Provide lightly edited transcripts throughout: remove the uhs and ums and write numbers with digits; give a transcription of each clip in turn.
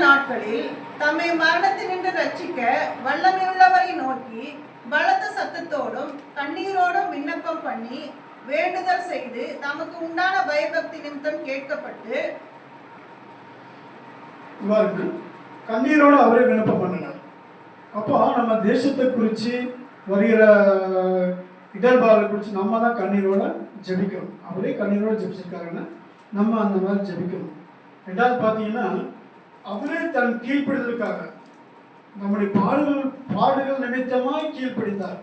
நாட்களில் தம்மை மரணத்தினின்று ரட்சிக்க வல்லமையுள்ளவரை நோக்கி பலத்த சத்தத்தோடும் கண்ணீரோடும் விண்ணப்பம் பண்ணி வேண்டுதல் செய்து தமக்கு உண்டான பயபக்தி நிமித்தம் கேட்கப்பட்டு கண்ணீரோடு அவரே விண்ணப்பம் பண்ணினார். அப்போ நம்ம தேசத்தை குறித்து வருகிற இடர்பாடுகளை குறித்து நம்ம தான் கண்ணீரோட ஜெபிக்கணும். அவரே கண்ணீரோட ஜெபிச்சிருக்காருன்னா நம்ம அந்த மாதிரி ஜெபிக்கணும். ரெண்டாவது பார்த்தீங்கன்னா அவரே தன் கீழ்ப்படிதலுக்காக நம்முடைய பாடுகள் நிமித்தமாய் கீழ்ப்படிந்தார்.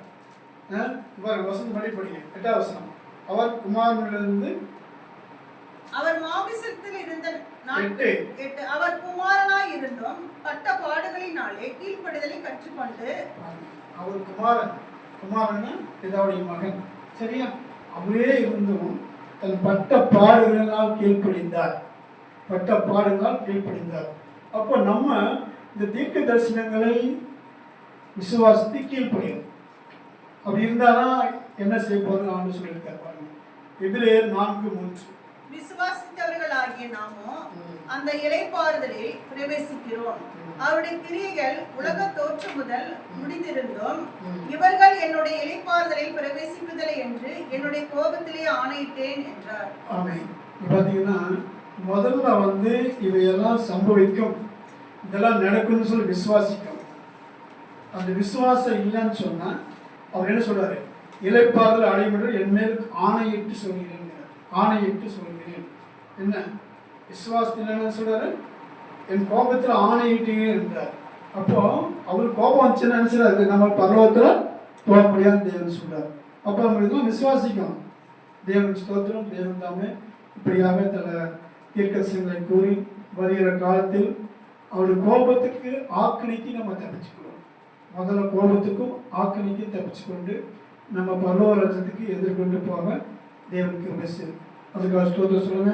வசனம் படி படிங்க. 8வது வசனம். அவர் குமாரனிலிருந்து அவர் மாமிசத்தில் இருந்த அவர் குமாரனாய் இருந்தும் பட்ட பாடுகளினாலே கீழ்ப்படிதலை கற்றுக்கொண்டு அவர் குமாரன் பிதாவுடைய மகன், சரியா? அவரே இருந்தும் தன் பட்ட பாடுகளால் கீழ்ப்படிந்தார். அப்போ நம்ம இந்த தீர்க்க தரிசனங்களை விசுவாசித்து கீழ்ப்படியும். அப்படி இருந்தாதான் என்ன செய்ய போறது ஆண்டு சொல்லியிருக்காரு பாருங்க. எபிரேயர் 4:3. விசுவாசித்தவர்களாகிய நாமோ அந்த இளைப்பாறுதலில் பிரவேசிக்கிறோம். அவருடைய கிரியைகள் உலக தோற்று முதல் முடிந்திருந்தும் இவர்கள் என்னுடைய இளைப்பாறுதலில் பிரவேசிப்பதில்லை என்று என்னுடைய கோபத்திலே ஆணையிட்டேன் என்றார். ஆமென். பார்த்தீங்கன்னா முதல்ல இவையெல்லாம் சம்பவிக்கும், இதெல்லாம் நடக்கும்னு சொல்லி விசுவாசிக்கும். அந்த விசுவாசம் இல்லைன்னு சொன்னா அவர் என்ன சொல்றாரு? இளைப்பாறுதல் அடையும் என்று என் மேல் ஆணையிட்டு சொல்கிறேன். என்ன விசுவாசத்தில் என்ன சொல்றாரு? என் கோபத்தில் ஆணையிட்டீங்க என்றார். அப்போ அவர் கோபம் வந்துச்சுன்னு நினைச்சாரு நம்ம பரலோகத்தில் போக முடியாதுன்னு தேவன் சொல்றாரு. அப்போ நம்ம இதெல்லாம் விசுவாசிக்கணும். தேவன் ஸ்தோத்திரம். தேவன் தாமே இப்படியாக தல தீர்க்கதரிசனங்களை கூறி வருகிற காலத்தில் அவருடைய கோபத்துக்கு ஆக்கினிக்கு நம்ம தப்பிச்சுக்கிறோம். முதல்ல கோபத்துக்கும் ஆக்கினிக்கும் தப்பிச்சுக்கொண்டு நம்ம பரலோக ராஜ்யத்துக்கு எதிர்கொண்டு போக தேவனுக்கு மெசேஜ். அதுக்காக ஸ்தோத்திரம் சொல்லுங்க.